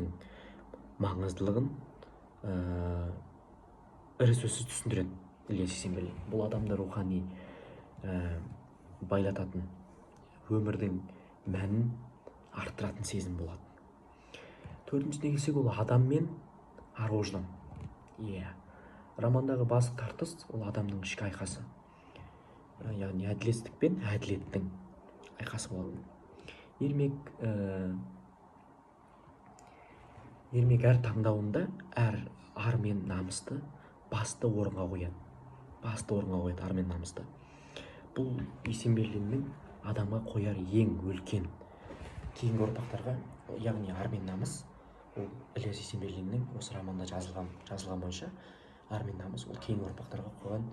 ерліктің маңыздылығын ірі сөзсіз түсіндіреді Ілияс Есенберлин. Бұл адамды рухани байлататын, өмірдің мәнін арттыратын сезім болады. Төртіншісіне келсек, ол адам мен ар ождан. Романдағы басты тартыс ол адамның ішкі айқасы, яғни әділетсіздік пен әділеттің айқасы болады. Ермек әр таңдауында ар мен намысты басты орынға қояды. Ар мен намысты. Бұл Есенберлиннің адамға қояр ең үлкен, кейінгі ұрпақтарға, яғни ар мен намыс, ол Ілияс Есенберлиннің осы романда жазылған бойынша ар мен намыс ол кейінгі ұрпақтарға қойған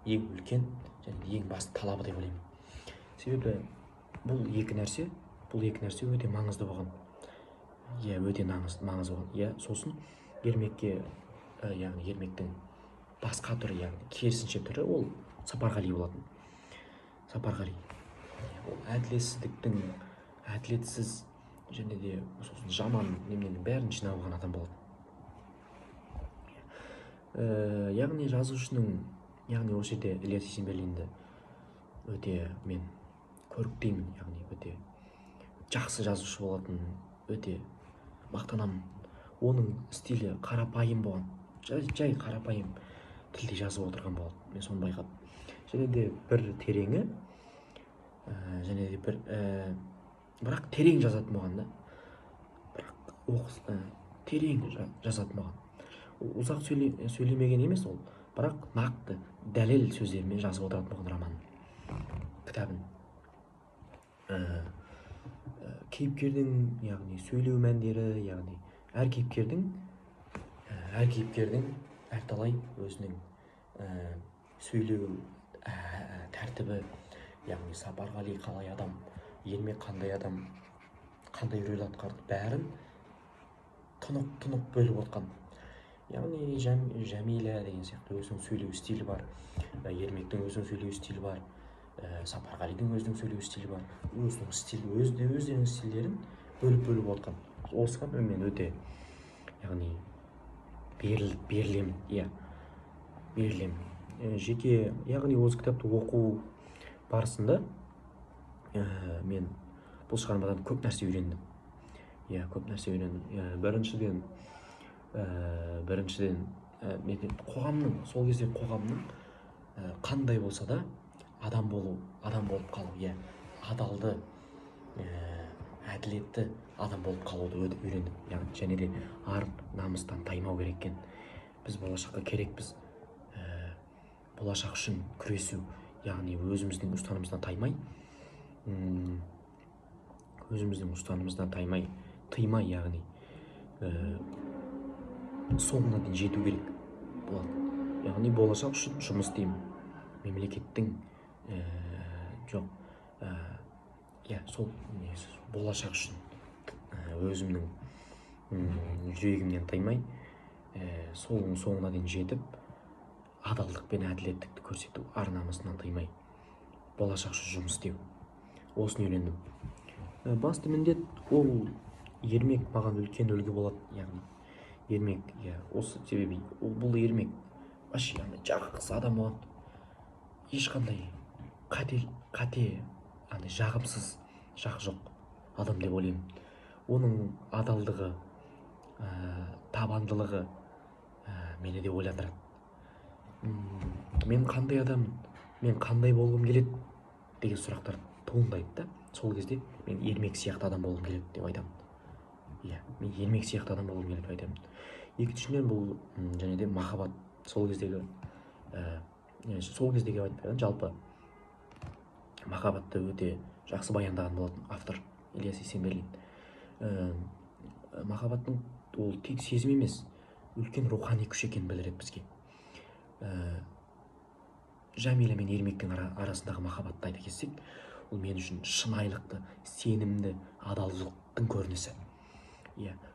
ең үлкен және ең басты талабы деп ойлаймын. Себебі бұл екі нәрсе өте маңызды болған. Өте маңызды болған. Сосын яғни ермектің басқа түрі, яғни керісінше түрі ол Сапарғали болатын. Сапарғали ол әділетсіз және де сосын жаман немененің бәрін жинап алған адам болатын. Яғни жазушының, яғни осы жерде Ілияс Есенберлинді өте мен көріктеймін, яғни өте жақсы жазушы болатын, өте мақтанамын. Оның стилі қарапайым болған, жай қарапайым тілде жазып отырған болады, мен соны байқадым. Және де бір тереңі, бірақ терең жазатын болған да, терең жазатын болған. Ұзақ сөйлемеген емес ол, бірақ нақты дәлел сөздермен жазып отыратын болған роман кітабын. Кейіпкердің, яғни сөйлеу мәндері, яғни әр кейіпкердің әрталай өзінің сөйлеу тәртібі, яғни Сапарғали қалай адам, ермек қандай адам, қандай рөл атқарды, бәрін тұнық бөліп отқан. Яғни Жәмила деген сияқты өзінің сөйлеу стилі бар, ермектің өзінің сөйлеу стилі бар, Сапарғалидың өзінің сөйлеу стилі бар, өздерінің стильдерін бөліп отқан. Осыған мен өте, яғни берілемін. Жеке, яғни осы кітапты оқу барысында мен бұл шығармадан көп нәрсе үйрендім. Біріншіден сол кезде қоғамның қандай болса да адам болып қалу, адалды, әділетті адам болып қалуды үйрендім. Және де ар намыстан таймау керек екен. Біз болашаққа керекпіз. Болашақ үшін күресу, яғни өзіміздің ұстанымыздан тыймай, яғни соңына дейін жету керек болады. Яғни болашақ үшін жұмыс істеймін, мемлекеттің сол болашақ үшін өзімнің жүрегімнен таймай, соңына дейін жетіп, адалдық пен әділеттікті көрсету, ар намысынан таймай, болашақ үшін жұмыс істеу. Осыны үйрендім. Басты міндет ол ермек маған үлкен үлгі болады. Яғни ермек, осы себебі бұл ермек вообще жақсы адам болады. Ешқандай қате, жағымсыз жақ жоқ адам деп ойлаймын. Оның адалдығы, табандылығы мені де ойландырады. Мен қандай адаммын, мен қандай болғым келеді деген сұрақтар туындайды да. Сол кезде мен ермек сияқты адам болғым келеді деп айтамын. Мен ермек сияқты адам болғым келеді деп айтамын. Екіншіден бұл және де махаббат. Сол кездегі айтпаған, жалпы махаббатты өте жақсы баяндаған болатын автор Ілияс Есенберлин. Махаббаттың ол тек сезім емес, үлкен рухани күш екенін білдіреді бізге. Жәмила мен ермектің арасындағы махаббатты айта кетсек, ол мен үшін шынайылықты, сенімді, адалдықтың көрінісі.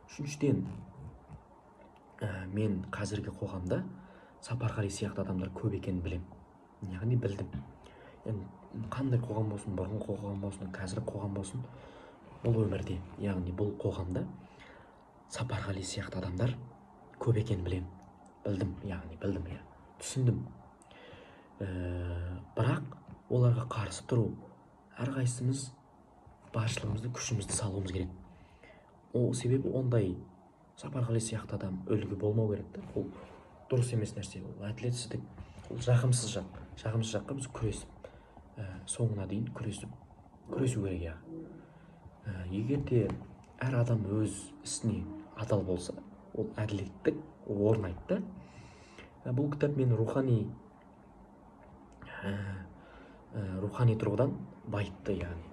Үшіншіден, мен қазіргі қоғамда Сапарғали сияқты адамдар көп екенін білем. Яғни білдім. Қандай қоғам болсын, бұрынғы қоғам болсын, қазіргі қоғам болсын, бұл өмірде, яғни бұл қоғамда Сапарғали сияқты адамдар көп екенін білдім, иә, түсіндім. Бірақ оларға қарсы тұру, әрқайсымыз баршылығымызды, күшімізді салуымыз керек. Ол себебі ондай Сапарғали сияқты адам үлгі болмау керек та. Ол дұрыс емес нәрсе, ол әділетсіздік, ол жағымсыз жаққа біз күресіп, соңына дейін күресу керек, иә. Егер де әр адам өз ісіне адал болса, ол әділеттік орнайды да. Бұл кітап мені рухани тұрғыдан байытты, яғни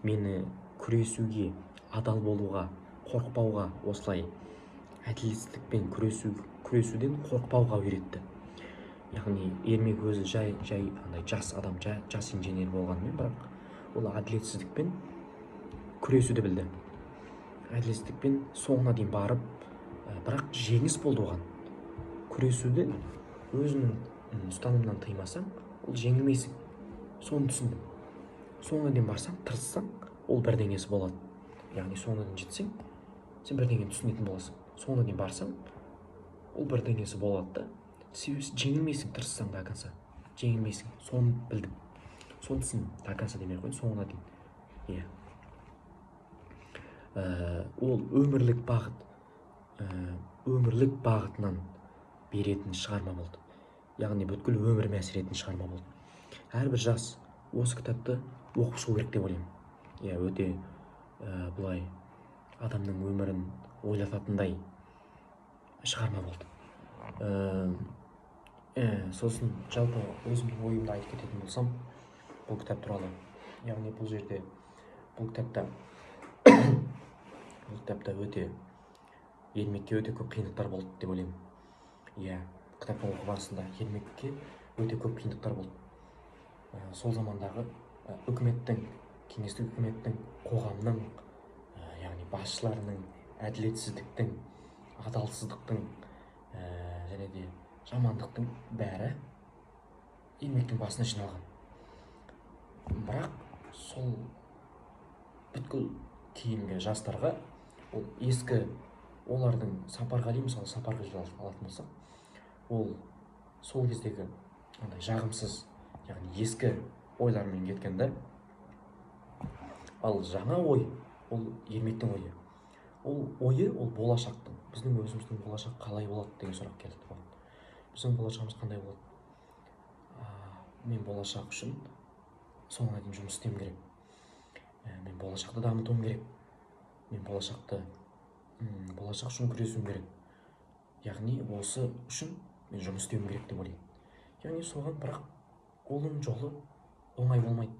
мені күресуге, адал болуға, қорықпауға, осылай әділетсіздікпен күресуден қорықпауға үйретті. Яғни Ермек өзі жай андай жас адам, жас инженер болғанымен, бірақ ол әділетсіздікпен күресуді білді. Әділетсіздікпен соңына дейін барып, бірақ жеңіс болды оған. Күресуді өзінің ұстанымынан тыймасаң, ол жеңілмейсің. Соны түсіндім. Соңына дейін барсаң, тырыссаң, ол бірдеңесі болады. Яғни соңына дейін жетсең, сен бірдеңені түсінетін боласың. Соңына дейін барсаң, ол бірдеңесі болады да. Себебі жеңілмейсің, тырыссаң до конца. Жеңілмейсің. Соны білдім. Соны түсіндім. До конца демей қойын, соңына дейін. Иә. Ол өмірлік бағытынан беретін шығарма болды. Яғни бүткіл өміріме әсер ететін шығарма болды. Әрбір жас осы кітапты оқып шығу керек деп ойлаймын. Иә, өте бұлай адамның өмірін ойлататындай шығарма болды. Сосын жалпы өзімнің ойымды айтып кететін болсам, бұл кітап туралы. Яғни бұл кітапта өте Ермекке өте көп қиындықтар болды деп ойлаймын. Иә, кітапты оқу барысында Ермекке өте көп қиындықтар болды. Сол замандағы кеңестік үкіметтің, қоғамның, яғни басшыларының әділетсіздіктің, адалсыздықтың және де жамандықтың бәрі Ермектің басына жиналған. Бірақ сол бүткіл кейінгі жастарға, ол ескі олардың Сапарғали алатын болсақ, ол сол кездегі жағымсыз, яғни ескі ойлармен кеткенде, ал жаңа ой, ол Ермектің ойы. Ол болашақтың, біздің өзіміздің болашақ қалай болады деген сұрақ келді. Біздің болашағымыз қандай болады? Мен болашақ үшін соңына дейін жұмыс істеуім керек. Мен болашақты дамытуым керек. Мен болашақ үшін күресуім керек. Яғни осы үшін мен жұмыс істеуім керек деп ойлаймын. Яғни соған, бірақ оның жолы оңай болмайды.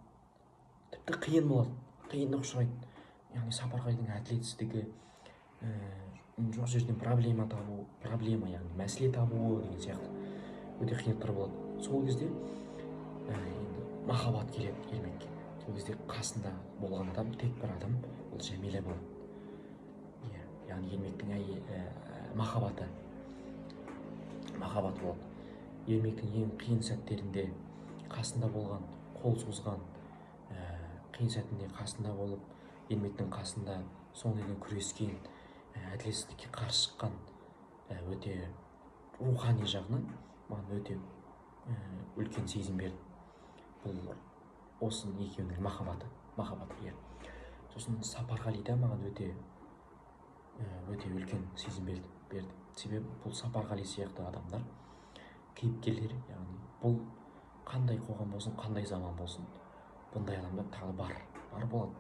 Тіпті қиын болады, қиындық ұшырайды. Яғни Сапарғалидың әділетсіздігі, жоқ жерден проблема, яғни мәселе табуы деген сияқты өте қиындықтар болады. Сол кезде махаббат келеді Ермекке. Сол кезде қасында болған адам, тек бір адам, ол Жәмила болады. Яғни Ермектің махаббаты болады. Ермектің ең қиын сәттерінде қасында болған, қол созған, қиын сәтінде қасында болып, Ермектің қасында соңына дейін күрескен, әділетсіздікке қарсы шыққан, өте рухани жағынан маған өте үлкен сезім берді. Бұл осының екеуінің махаббаты, иә. Сосын Сапарғалида маған өте үлкен сезім берді. Себебі бұл Сапарғали сияқты адамдар, кейіпкерлері, яғни бұл қандай қоғам болсын, қандай заман болсын, бұндай адамдар тағы бар болады.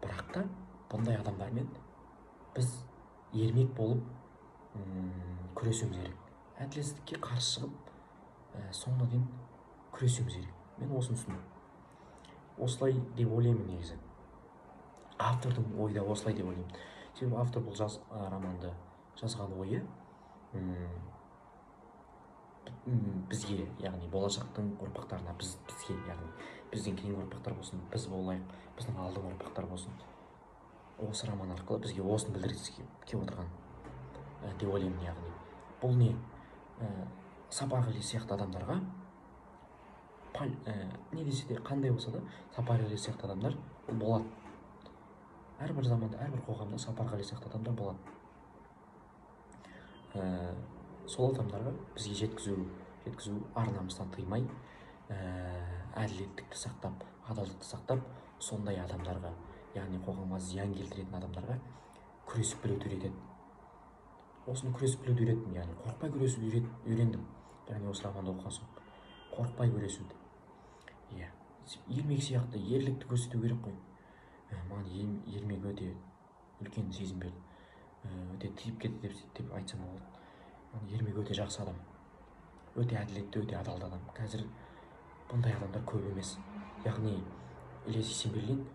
Бірақ та бұндай адамдармен біз Ермек болып күресуіміз керек. Әділетсіздікке қарсы шығып, соңына дейін күресуіміз керек. Мен осыны түсіндім. Осылай деп ойлаймын негізі. Автордың ойы да осылай деп ойлаймын. Себебі автор бұл романды жазған ойы бізге, яғни болашақтың ұрпақтарына, бізге, яғни бізден кейінгі ұрпақтар болсын, біз болайық, біздің алдыңғы ұрпақтар болсын, осы роман арқылы бізге осыны білдіргісі келіп отырған деп ойлаймын. Яғни бұл не? Сапарғали сияқты адамдарға не десе де, қандай болса да, Сапарғали сияқты адамдар болады. әрбір заманда, әрбір қоғамда Сапарғали сияқты адамдар болады. Сол адамдарға бізге жеткізу ар намыстан тыймай, әділеттікті сақтап, адалдықты сақтап, сондай адамдарға, яғни қоғамға зиян келтіретін адамдарға күресіп білуді үйретеді. Осыны күресіп білуді үйреттім, яғни қорықпай күресуді үйрендім. Яғни осы романды оқыған соң қорықпай күресуді. Ермек сияқты ерлікті көрсету керек қой. Маған ермек өте үлкен сезім берді. Өте тиіп кетті деп айтсам болады. Ермек өте жақсы адам, өте әділетті, өте адалды адам. Қазір бұндай адамдар көп емес. Яғни Ілияс Есенберлин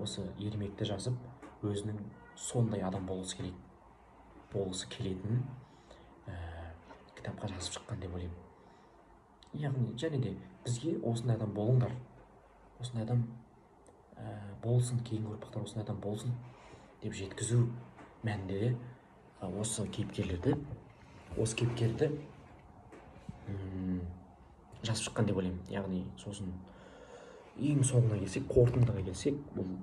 осы ермекті жазып, өзінің сондай адам болғысы келетінін кітапқа жазып шыққан деп ойлаймын. Яғни және де бізге осындай адам болыңдар, осындай адам болсын, кейінгі ұрпақтар осындай адам болсын деп жеткізу мәнінде де осы кейіпкерді жазып шыққан деп ойлаймын. Яғни сосын ең соңына келсек, қорытындыға келсек, бұл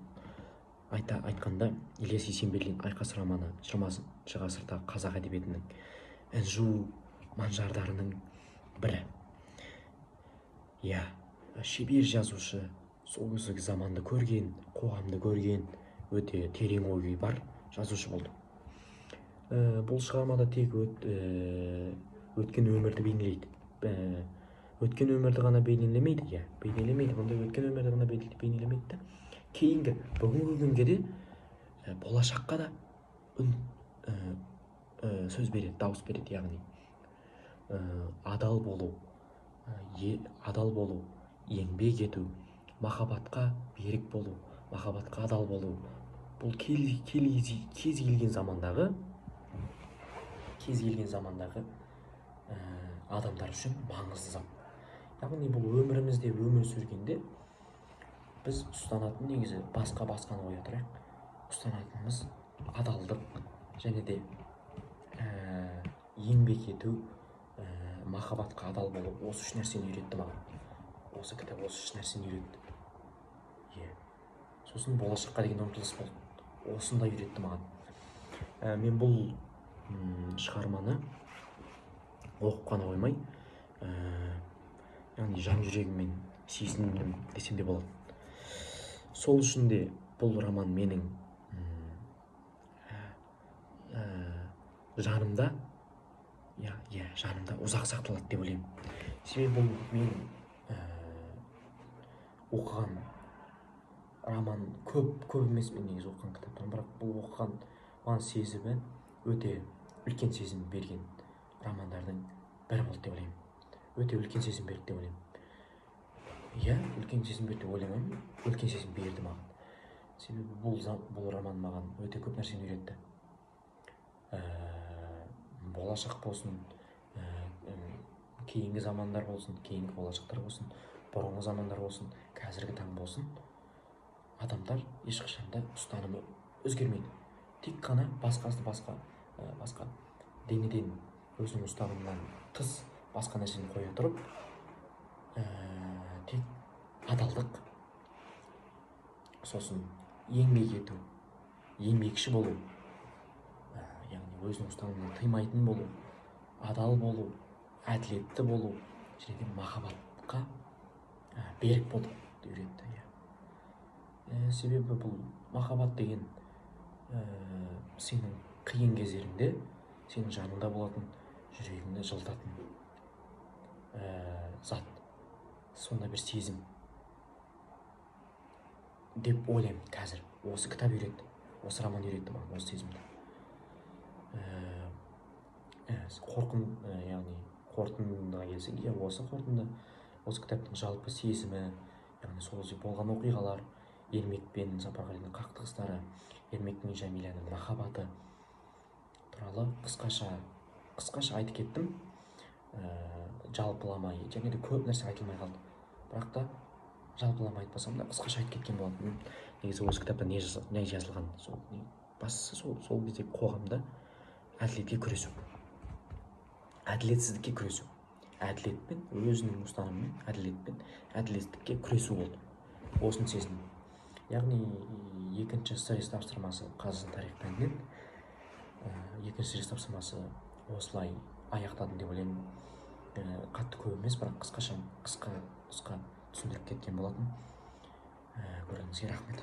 айтқанда Ілияс Есенберлин айқас романы 20 ғасырдағы қазақ әдебиетінің інжу манжардарының бірі. Шебер жазушы, сол кездегі заманды көрген, қоғамды көрген, өте терең ойы бар жазушы болды. Бұл шығармада тек өткен өмірді бейнелейді. Өткен өмірді ғана бейнелемейді, бұнда өткен өмірді ғана бейнелемейді. Кейінгі бүгінгі күнге де болашаққа да сөз береді, дауыс береді. Яғни адал болу, еңбек ету, махаббатқа берік болу, махаббатқа адал болу, бұл кез келген замандағы адамдар үшін маңызды зат. Яғни бұл өмірімізде өмір сүргенде біз ұстанатын негізі басқаны қоя тұрайық. Ұстанатынымыз адалдық және де еңбек ету, махаббатқа адал болу. Осы үш нәрсені үйретті маған. Осы кітап осы үш нәрсені үйретті. Сосын болашаққа деген ұмтылыс болды. Осында үйретті маған. Мен бұл шығарманы оқып қана қоймай, яғни жан жүрегіммен сүйсіндім десем де болады. Сол үшін де бұл роман менің жанымда ұзақ сақталады деп ойлаймын. Себебі бұл мен оқыған роман көп емес, мен негізі оқыған кітаптан, бірақ бұл оқыған маған сезімі өте үлкен сезім берген романдардың бірі болды деп ойлаймын. Өте үлкен сезім берді деп ойлаймын. Үлкен сезім берді деп ойламаймын, үлкен сезім берді маған. Себебі бұл роман маған өте көп нәрсені үйретті. Болашақ болсын, кейінгі замандар болсын, кейінгі болашақтар болсын, бұрынғы замандар болсын, қазіргі таң болсын, адамдар ешқашанда ұстанымы өзгермейді. Тек қана басқа денеден өзінің ұстанымынан тыс басқа нәрсені қоя тұрып, тек адалдық, сосын еңбек ету, еңбекші болу, яғни өзінің ұстанымынан тыймайтын болу, адал болу, әділетті болу, және махаббатқа берік болу үйретті. Себебі бұл махаббат деген сенің қиын кездеріңде сенің жаныңда болатын, жүрегіңді жылытатын зат, сондай бір сезім деп ойлаймын. Қазір осы кітап үйретті, осы роман үйретті маған осы сезімді. Яғни қорытындыға келсек, осы кітаптың жалпы сезімі, яғни сол болған оқиғалар, Ермек пен Сапарғалидың қақтығыстары, Ермектің Жәмиланың махаббаты туралы қысқаша айтып кеттім. Жалпыламай, және де көп нәрсе айтылмай қалды. Бірақ та жалпыламай айтпасам да қысқаша айтып кеткен болатынмын. Негізі осы кітапта не жазылған? Бастысы сол кезде қоғамда әділетке күресу, әділетсіздікке күресу, әділетпен, өзінің ұстанымымен әділетпен әділетсіздікке күресу болды. Осыны сезіндім. яғни екінші стресс тапсырмасы қазақстан тарих пәнінен екінші стресс тапсырмасы осылай аяқтадым деп ойлаймын. Қатты көп емес, бірақ қысқа нұсқа түсіндіріп кеткен болатын. Көргеніңізге рахмет.